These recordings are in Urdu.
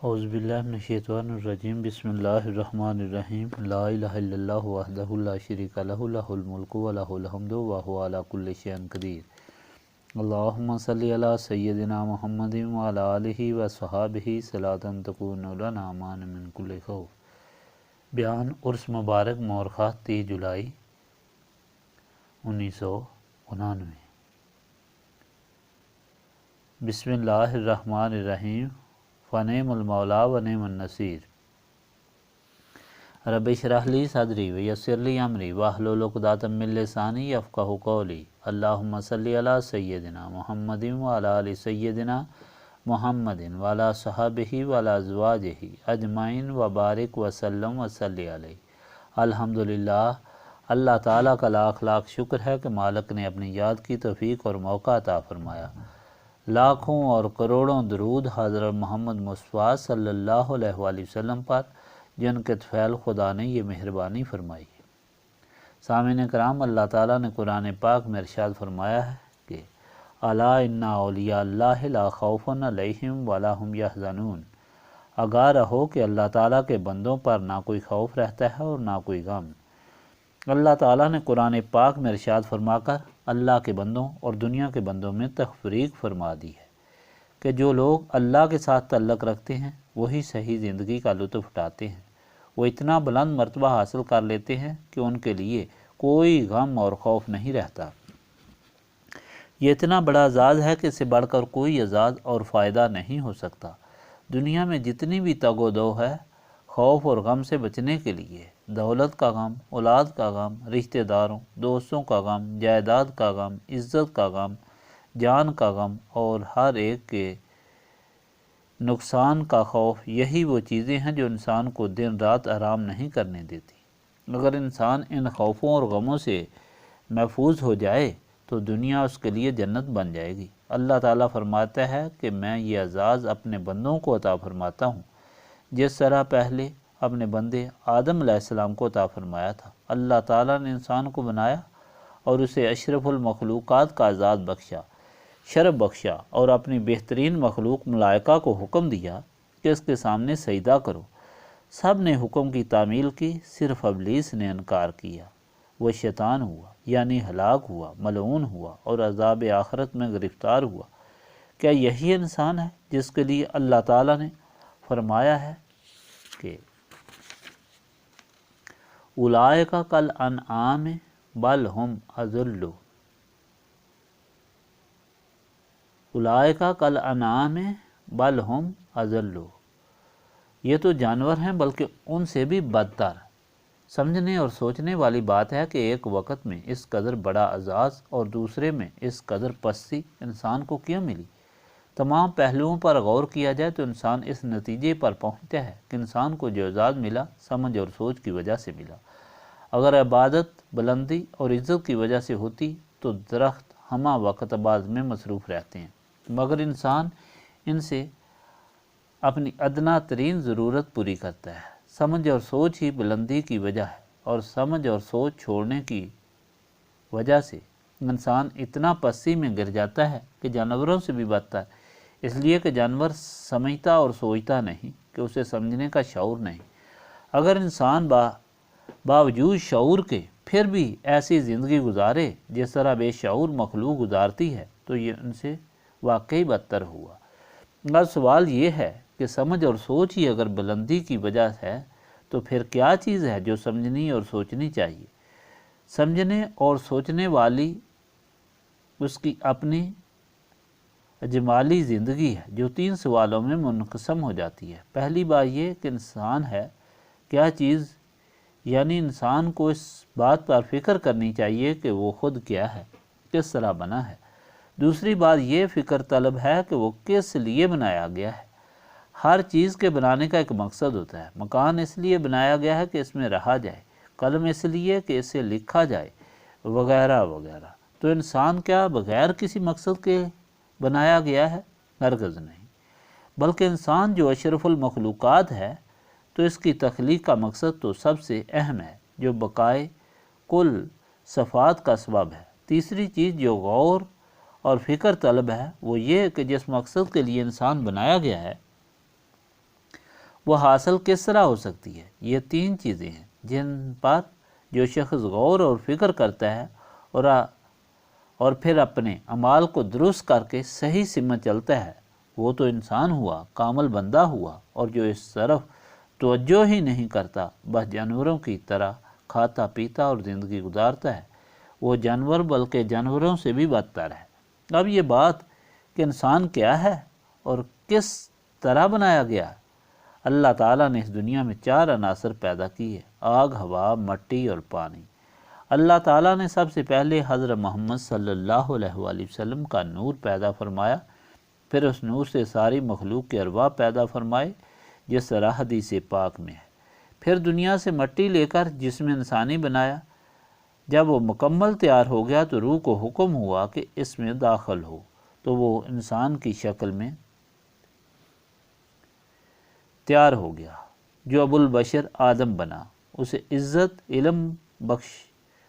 اعوذ باللہ من الشیطان الرجیم بسم اللہ الرحمن الرحیم لا الہ الا اللہ وحدہ لا شریک لہ لہ الملک و لہ الحمد وہو علی کل شیء قدیر اللہم صلی علی سیدنا محمد وعلی آلہ وصحابہ صلاۃ تکون لنا امان من کل خوف۔ بیان عرس مبارک مورخہ 30 جولائی 1999۔ بسم اللہ الرحمن الرحیم فنعم المولا ونعم النصیر۔ رب اشرح لی صدری ویسر لی امری واحلل عقدۃ من لسانی یفقہوا قولی۔ اللہم صلی علی سیدنا محمد وعلی آل سیدنا محمد وعلی صحابہ وعلی ازواجہ اجمعین وبارک وسلم وصلی علیہ۔ الحمدللہ، اللہ تعالیٰ کا لاکھ لاکھ شکر ہے کہ مالک نے اپنی یاد کی توفیق اور موقع عطا فرمایا۔ لاکھوں اور کروڑوں درود حضرت محمد مصطفیٰ صلی اللہ علیہ وآلہ وسلم پر، جن کے طفیل خدا نے یہ مہربانی فرمائی ہے۔ سامعین کرام، اللہ تعالیٰ نے قرآن پاک میں ارشاد فرمایا ہے کہ الا ان اولیاء اللہ لا خوف علیہم ولا هم یحزنون۔ آگاہ رہو کہ اللہ تعالیٰ کے بندوں پر نہ کوئی خوف رہتا ہے اور نہ کوئی غم۔ اللہ تعالیٰ نے قرآن پاک میں ارشاد فرما کر اللہ کے بندوں اور دنیا کے بندوں میں تفریق فرما دی ہے کہ جو لوگ اللہ کے ساتھ تعلق رکھتے ہیں وہی صحیح زندگی کا لطف اٹھاتے ہیں۔ وہ اتنا بلند مرتبہ حاصل کر لیتے ہیں کہ ان کے لیے کوئی غم اور خوف نہیں رہتا۔ یہ اتنا بڑا اعزاز ہے کہ اس سے بڑھ کر کوئی اعزاز اور فائدہ نہیں ہو سکتا۔ دنیا میں جتنی بھی تگ و دو ہے، خوف اور غم سے بچنے کے لیے دولت کا غم، اولاد کا غم، رشتہ داروں دوستوں کا غم، جائیداد کا غم، عزت کا غم، جان کا غم اور ہر ایک کے نقصان کا خوف، یہی وہ چیزیں ہیں جو انسان کو دن رات آرام نہیں کرنے دیتی۔ اگر انسان ان خوفوں اور غموں سے محفوظ ہو جائے تو دنیا اس کے لیے جنت بن جائے گی۔ اللہ تعالیٰ فرماتا ہے کہ میں یہ اعزاز اپنے بندوں کو عطا فرماتا ہوں جس طرح پہلے اپنے بندے آدم علیہ السلام کو عطا فرمایا تھا۔ اللہ تعالیٰ نے انسان کو بنایا اور اسے اشرف المخلوقات کا اعزاز بخشا، شرف بخشا، اور اپنی بہترین مخلوق ملائکہ کو حکم دیا کہ اس کے سامنے سجدہ کرو۔ سب نے حکم کی تعمیل کی، صرف ابلیس نے انکار کیا۔ وہ شیطان ہوا، یعنی ہلاک ہوا، ملعون ہوا اور عذاب آخرت میں گرفتار ہوا۔ کیا یہی انسان ہے جس کے لیے اللہ تعالیٰ نے فرمایا ہے کہ اولئک کالانعام بل ہم اضل۔ اولئک کالانعام بل ہم اضل۔ یہ تو جانور ہیں بلکہ ان سے بھی بدتر۔ سمجھنے اور سوچنے والی بات ہے کہ ایک وقت میں اس قدر بڑا اعزاز اور دوسرے میں اس قدر پستی انسان کو کیوں ملی؟ تمام پہلوؤں پر غور کیا جائے تو انسان اس نتیجے پر پہنچتا ہے کہ انسان کو جو اعزاز ملا سمجھ اور سوچ کی وجہ سے ملا۔ اگر عبادت، بلندی اور عزت کی وجہ سے ہوتی تو درخت ہمہ وقت آباد میں مصروف رہتے ہیں، مگر انسان ان سے اپنی ادنیٰ ترین ضرورت پوری کرتا ہے۔ سمجھ اور سوچ ہی بلندی کی وجہ ہے، اور سمجھ اور سوچ چھوڑنے کی وجہ سے انسان اتنا پستی میں گر جاتا ہے کہ جانوروں سے بھی بدتر، اس لیے کہ جانور سمجھتا اور سوچتا نہیں، کہ اسے سمجھنے کا شعور نہیں۔ اگر انسان باوجود شعور کے پھر بھی ایسی زندگی گزارے جس طرح بے شعور مخلوق گزارتی ہے تو یہ ان سے واقعی بدتر ہوا۔ اب سوال یہ ہے کہ سمجھ اور سوچ ہی اگر بلندی کی وجہ ہے تو پھر کیا چیز ہے جو سمجھنی اور سوچنی چاہیے؟ سمجھنے اور سوچنے والی اس کی اپنی اجمالی زندگی ہے جو 3 سوالوں میں منقسم ہو جاتی ہے۔ پہلی بات یہ کہ انسان ہے کیا چیز، یعنی انسان کو اس بات پر فکر کرنی چاہیے کہ وہ خود کیا ہے، کس طرح بنا ہے۔ دوسری بات یہ فکر طلب ہے کہ وہ کس لیے بنایا گیا ہے۔ ہر چیز کے بنانے کا ایک مقصد ہوتا ہے۔ مکان اس لیے بنایا گیا ہے کہ اس میں رہا جائے، قلم اس لیے کہ اسے لکھا جائے، وغیرہ وغیرہ۔ تو انسان کیا بغیر کسی مقصد کے بنایا گیا ہے؟ ہرگز نہیں، بلکہ انسان جو اشرف المخلوقات ہے تو اس کی تخلیق کا مقصد تو سب سے اہم ہے، جو بقائے کل صفات کا سبب ہے۔ تیسری چیز جو غور اور فکر طلب ہے وہ یہ کہ جس مقصد کے لیے انسان بنایا گیا ہے وہ حاصل کس طرح ہو سکتی ہے؟ یہ 3 چیزیں ہیں جن پر جو شخص غور اور فکر کرتا ہے اور پھر اپنے اعمال کو درست کر کے صحیح سمت چلتا ہے، وہ تو انسان ہوا، کامل بندہ ہوا۔ اور جو اس طرف توجہ ہی نہیں کرتا، بس جانوروں کی طرح کھاتا پیتا اور زندگی گزارتا ہے، وہ جانور بلکہ جانوروں سے بھی بدتر ہے۔ اب یہ بات کہ انسان کیا ہے اور کس طرح بنایا گیا؟ اللہ تعالیٰ نے اس دنیا میں 4 عناصر پیدا کیے: آگ، ہوا، مٹی اور پانی۔ اللہ تعالیٰ نے سب سے پہلے حضرت محمد صلی اللہ علیہ وآلہ وسلم کا نور پیدا فرمایا، پھر اس نور سے ساری مخلوق کے ارواح پیدا فرمائے جس طرح حدیث پاک میں ہے۔ پھر دنیا سے مٹی لے کر جسم انسانی بنایا۔ جب وہ مکمل تیار ہو گیا تو روح کو حکم ہوا کہ اس میں داخل ہو، تو وہ انسان کی شکل میں تیار ہو گیا، جو ابو البشر آدم بنا۔ اسے عزت، علم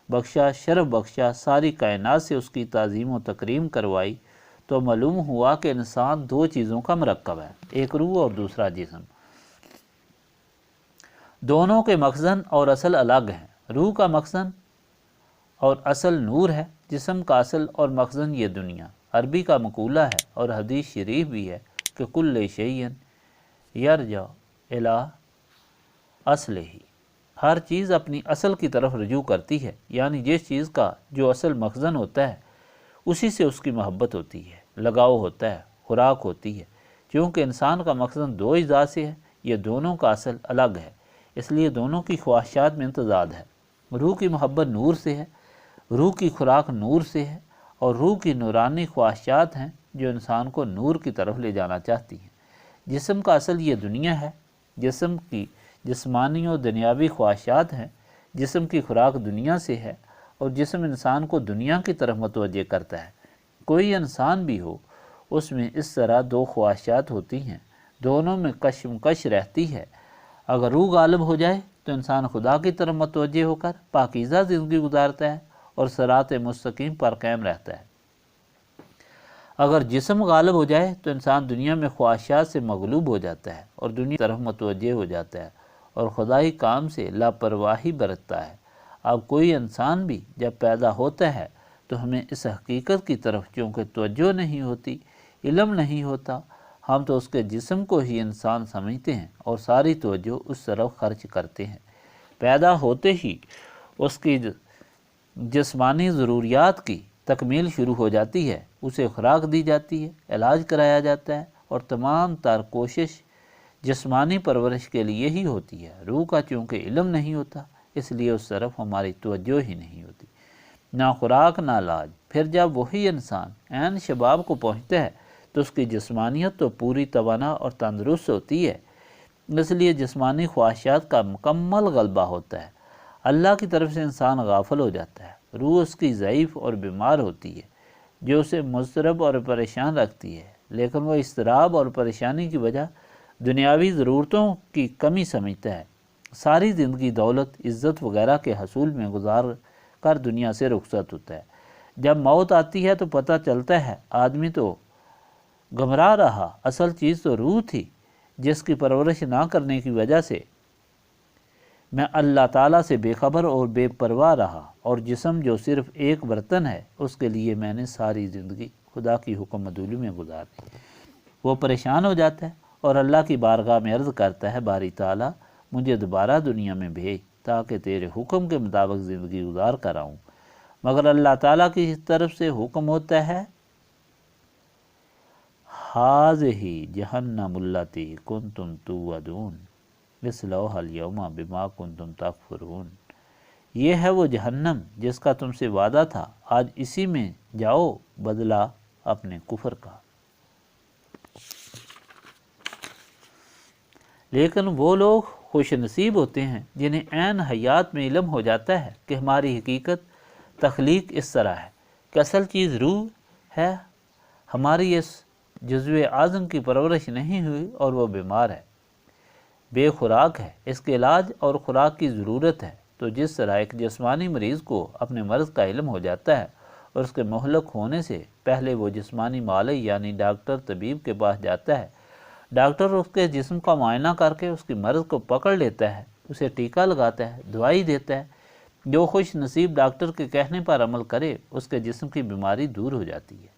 بخشا، شرف بخشا، ساری کائنات سے اس کی تعظیم و تکریم کروائی، تو معلوم ہوا کہ انسان 2 چیزوں کا مرکب ہے، ایک روح اور دوسرا جسم۔ دونوں کے مخزن اور اصل الگ ہیں۔ روح کا مخزن اور اصل نور ہے، جسم کا اصل اور مخزن یہ دنیا۔ عربی کا مقولہ ہے اور حدیث شریف بھی ہے کہ کل شیء یرجع الی اصلہ، ہر چیز اپنی اصل کی طرف رجوع کرتی ہے، یعنی جس چیز کا جو اصل مخزن ہوتا ہے اسی سے اس کی محبت ہوتی ہے، لگاؤ ہوتا ہے، خوراک ہوتی ہے۔ چونکہ انسان کا مخزن 2 اجزاء سے ہے، یہ دونوں کا اصل الگ ہے، اس لیے دونوں کی خواہشات میں امتزاج ہے۔ روح کی محبت نور سے ہے، روح کی خوراک نور سے ہے، اور روح کی نورانی خواہشات ہیں جو انسان کو نور کی طرف لے جانا چاہتی ہیں۔ جسم کا اصل یہ دنیا ہے، جسم کی جسمانی و دنیاوی خواہشات ہیں، جسم کی خوراک دنیا سے ہے، اور جسم انسان کو دنیا کی طرف متوجہ کرتا ہے۔ کوئی انسان بھی ہو، اس میں اس طرح 2 خواہشات ہوتی ہیں، دونوں میں کشمکش رہتی ہے۔ اگر روح غالب ہو جائے تو انسان خدا کی طرف متوجہ ہو کر پاکیزہ زندگی گزارتا ہے اور صراط مستقیم پر قائم رہتا ہے۔ اگر جسم غالب ہو جائے تو انسان دنیا میں خواہشات سے مغلوب ہو جاتا ہے اور دنیا کی طرف متوجہ ہو جاتا ہے اور خدائی کام سے لاپرواہی برتتا ہے۔ اب کوئی انسان بھی جب پیدا ہوتا ہے تو ہمیں اس حقیقت کی طرف چونکہ توجہ نہیں ہوتی، علم نہیں ہوتا، ہم تو اس کے جسم کو ہی انسان سمجھتے ہیں اور ساری توجہ اس طرف خرچ کرتے ہیں۔ پیدا ہوتے ہی اس کی جسمانی ضروریات کی تکمیل شروع ہو جاتی ہے، اسے خوراک دی جاتی ہے، علاج کرایا جاتا ہے، اور تمام تر کوشش جسمانی پرورش کے لیے ہی ہوتی ہے۔ روح کا چونکہ علم نہیں ہوتا، اس لیے اس طرف ہماری توجہ ہی نہیں ہوتی، نہ خوراک نہ علاج۔ پھر جب وہی انسان عین شباب کو پہنچتا ہے تو اس کی جسمانیت تو پوری توانا اور تندرست ہوتی ہے، اس لیے جسمانی خواہشات کا مکمل غلبہ ہوتا ہے۔ اللہ کی طرف سے انسان غافل ہو جاتا ہے، روح اس کی ضعیف اور بیمار ہوتی ہے، جو اسے مضطرب اور پریشان رکھتی ہے، لیکن وہ اضطراب اور پریشانی کی وجہ دنیاوی ضرورتوں کی کمی سمجھتا ہے۔ ساری زندگی دولت، عزت وغیرہ کے حصول میں گزار کر دنیا سے رخصت ہوتا ہے۔ جب موت آتی ہے تو پتہ چلتا ہے آدمی تو گمراہ رہا، اصل چیز تو روح تھی، جس کی پرورش نہ کرنے کی وجہ سے میں اللہ تعالیٰ سے بے خبر اور بے پرواہ رہا، اور جسم جو صرف ایک برتن ہے اس کے لیے میں نے ساری زندگی خدا کی حکم عدولی میں گزار دی۔ وہ پریشان ہو جاتا ہے اور اللہ کی بارگاہ میں عرض کرتا ہے، باری تعالیٰ مجھے دوبارہ دنیا میں بھیج تاکہ تیرے حکم کے مطابق زندگی گزار کر آؤں۔ مگر اللہ تعالیٰ کی طرف سے حکم ہوتا ہے، ہٰذِہِ جہنم التی کنتم توعدون اصلوہا اليوم بما کنتم تکفرون۔ یہ ہے وہ جہنم جس کا تم سے وعدہ تھا، آج اسی میں جاؤ، بدلہ اپنے کفر کا۔ لیکن وہ لوگ خوش نصیب ہوتے ہیں جنہیں عین حیات میں علم ہو جاتا ہے کہ ہماری حقیقت تخلیق اس طرح ہے کہ اصل چیز روح ہے، ہماری اس جزو اعظم کی پرورش نہیں ہوئی اور وہ بیمار ہے، بے خوراک ہے، اس کے علاج اور خوراک کی ضرورت ہے۔ تو جس طرح ایک جسمانی مریض کو اپنے مرض کا علم ہو جاتا ہے اور اس کے مہلک ہونے سے پہلے وہ جسمانی معالج یعنی ڈاکٹر طبیب کے پاس جاتا ہے، ڈاکٹر اس کے جسم کا معائنہ کر کے اس کی مرض کو پکڑ لیتا ہے، اسے ٹیکہ لگاتا ہے، دوائی دیتا ہے۔ جو خوش نصیب ڈاکٹر کے کہنے پر عمل کرے اس کے جسم کی بیماری دور ہو جاتی ہے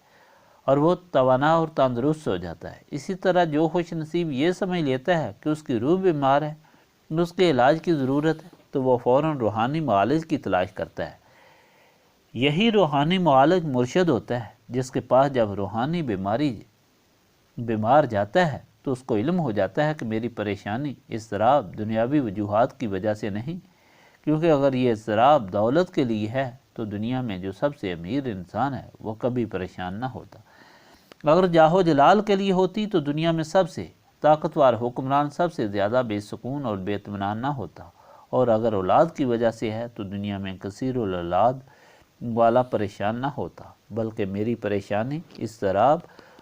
اور وہ توانا اور تندرست ہو جاتا ہے۔ اسی طرح جو خوش نصیب یہ سمجھ لیتا ہے کہ اس کی روح بیمار ہے، اس کے علاج کی ضرورت ہے، تو وہ فوراً روحانی معالج کی تلاش کرتا ہے۔ یہی روحانی معالج مرشد ہوتا ہے، جس کے پاس جب روحانی بیمار جاتا ہے تو اس کو علم ہو جاتا ہے کہ میری پریشانی اضطراب دنیاوی وجوہات کی وجہ سے نہیں، کیونکہ اگر یہ اضطراب دولت کے لیے ہے تو دنیا میں جو سب سے امیر انسان ہے وہ کبھی پریشان نہ ہوتا۔ اگر جاہ و جلال کے لیے ہوتی تو دنیا میں سب سے طاقتور حکمران سب سے زیادہ بے سکون اور بے اطمینان نہ ہوتا، اور اگر اولاد کی وجہ سے ہے تو دنیا میں کثیر الاولاد والا پریشان نہ ہوتا، بلکہ میری پریشانی اضطراب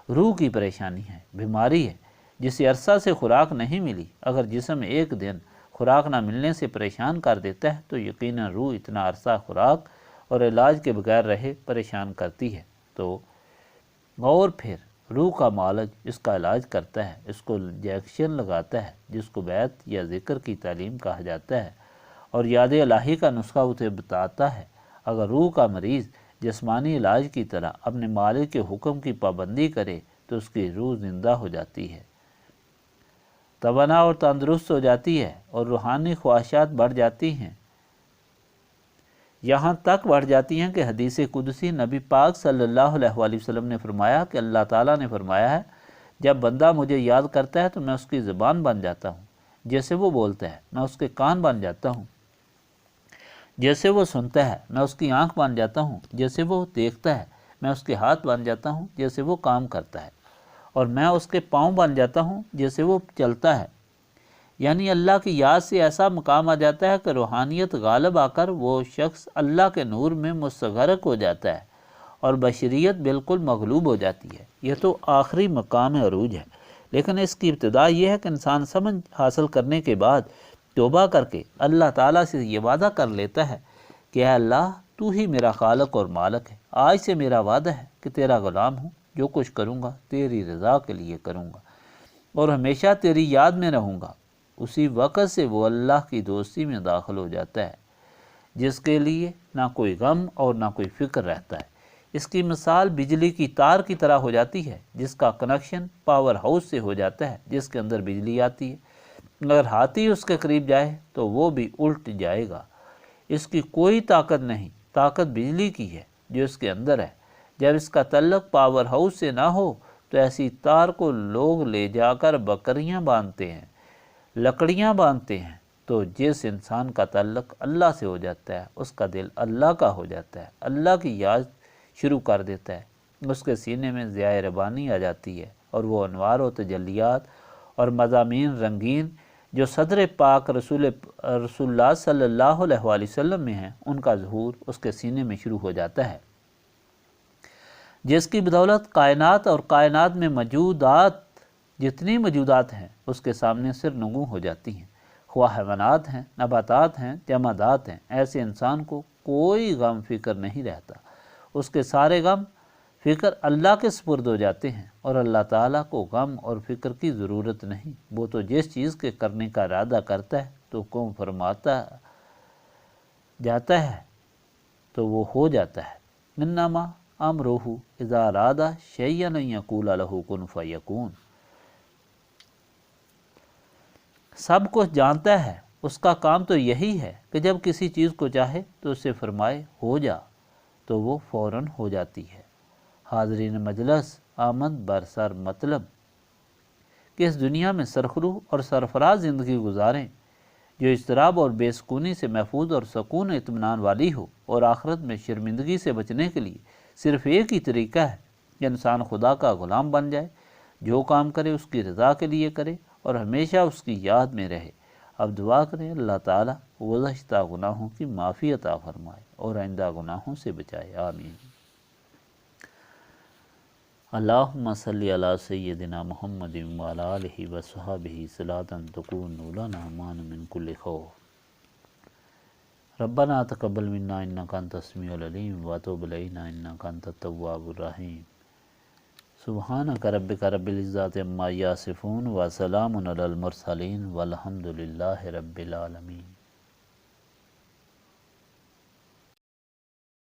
روح کی پریشانی ہے، بیماری ہے، جسے عرصہ سے خوراک نہیں ملی۔ اگر جسم ایک دن خوراک نہ ملنے سے پریشان کر دیتا ہے تو یقیناً روح اتنا عرصہ خوراک اور علاج کے بغیر رہے پریشان کرتی ہے۔ تو اور پھر روح کا معالج اس کا علاج کرتا ہے، اس کو انجیکشن لگاتا ہے، جس کو بیت یا ذکر کی تعلیم کہا جاتا ہے، اور یاد الہی کا نسخہ اسے بتاتا ہے۔ اگر روح کا مریض جسمانی علاج کی طرح اپنے مالک کے حکم کی پابندی کرے تو اس کی روح زندہ ہو جاتی ہے، توانا اور تندرست ہو جاتی ہے، اور روحانی خواہشات بڑھ جاتی ہیں، یہاں تک بڑھ جاتی ہیں کہ حدیث قدسی نبی پاک صلی اللہ علیہ وآلہ وسلم نے فرمایا کہ اللہ تعالیٰ نے فرمایا ہے، جب بندہ مجھے یاد کرتا ہے تو میں اس کی زبان بن جاتا ہوں، جیسے وہ بولتا ہے میں اس کے کان بن جاتا ہوں، جیسے وہ سنتا ہے میں اس کی آنکھ بن جاتا ہوں، جیسے وہ دیکھتا ہے میں اس کے ہاتھ بن جاتا ہوں، جیسے وہ کام کرتا ہے، اور میں اس کے پاؤں بن جاتا ہوں جیسے وہ چلتا ہے۔ یعنی اللہ کی یاد سے ایسا مقام آ جاتا ہے کہ روحانیت غالب آ کر وہ شخص اللہ کے نور میں مستغرق ہو جاتا ہے اور بشریت بالکل مغلوب ہو جاتی ہے۔ یہ تو آخری مقام عروج ہے، لیکن اس کی ابتدا یہ ہے کہ انسان سمجھ حاصل کرنے کے بعد توبہ کر کے اللہ تعالیٰ سے یہ وعدہ کر لیتا ہے کہ اے اللہ تو ہی میرا خالق اور مالک ہے، آج سے میرا وعدہ ہے کہ تیرا غلام ہوں، جو کچھ کروں گا تیری رضا کے لیے کروں گا اور ہمیشہ تیری یاد میں رہوں گا۔ اسی وقت سے وہ اللہ کی دوستی میں داخل ہو جاتا ہے، جس کے لیے نہ کوئی غم اور نہ کوئی فکر رہتا ہے۔ اس کی مثال بجلی کی تار کی طرح ہو جاتی ہے، جس کا کنیکشن پاور ہاؤس سے ہو جاتا ہے، جس کے اندر بجلی آتی ہے۔ اگر ہاتھی اس کے قریب جائے تو وہ بھی الٹ جائے گا، اس کی کوئی طاقت نہیں، طاقت بجلی کی ہے جو اس کے اندر ہے۔ جب اس کا تعلق پاور ہاؤس سے نہ ہو تو ایسی تار کو لوگ لے جا کر بکریاں باندھتے ہیں، لکڑیاں باندھتے ہیں۔ تو جس انسان کا تعلق اللہ سے ہو جاتا ہے اس کا دل اللہ کا ہو جاتا ہے، اللہ کی یاد شروع کر دیتا ہے، اس کے سینے میں ضیاء ربانی آ جاتی ہے، اور وہ انوار و تجلیات اور مضامین رنگین جو صدر پاک رسول اللہ صلی اللہ علیہ وآلہ وسلم میں ہیں، ان کا ظہور اس کے سینے میں شروع ہو جاتا ہے، جس کی بدولت کائنات اور کائنات میں موجودات جتنی موجودات ہیں اس کے سامنے سر نگوں ہو جاتی ہیں، خواہ حیوانات ہیں، نباتات ہیں، جمادات ہیں۔ ایسے انسان کو کوئی غم فکر نہیں رہتا، اس کے سارے غم فکر اللہ کے سپرد ہو جاتے ہیں، اور اللہ تعالیٰ کو غم اور فکر کی ضرورت نہیں۔ وہ تو جس چیز کے کرنے کا ارادہ کرتا ہے تو کون فرماتا جاتا ہے تو وہ ہو جاتا ہے۔ انما امرہ اذا اراد شیئا ان یقول لہ کن فیکون۔ سب کچھ جانتا ہے، اس کا کام تو یہی ہے کہ جب کسی چیز کو چاہے تو اسے فرمائے ہو جا تو وہ فوراً ہو جاتی ہے۔ حاضرین مجلس، آمد برسر مطلب کہ اس دنیا میں سرخرو اور سرفراز زندگی گزاریں جو اضطراب اور بے سکونی سے محفوظ اور سکون اطمینان والی ہو، اور آخرت میں شرمندگی سے بچنے کے لیے صرف ایک ہی طریقہ ہے کہ انسان خدا کا غلام بن جائے، جو کام کرے اس کی رضا کے لیے کرے اور ہمیشہ اس کی یاد میں رہے۔ اب دعا کریں اللہ تعالیٰ گزشتہ گناہوں کی معافی عطا فرمائے اور آئندہ گناہوں سے بچائے، آمین۔ اللہم صلی علی سیدنا محمد وعلی آلہ وصحبہ صلاۃ تکون لنا امان من کل خوف۔ ربنا تقبل منا انک انت السمیع العلیم وتب علینا انک انت التواب الرحیم۔ سبحانک ربک رب العزت عما یصفون وسلام علی المرسلین والحمد للہ رب العالمین۔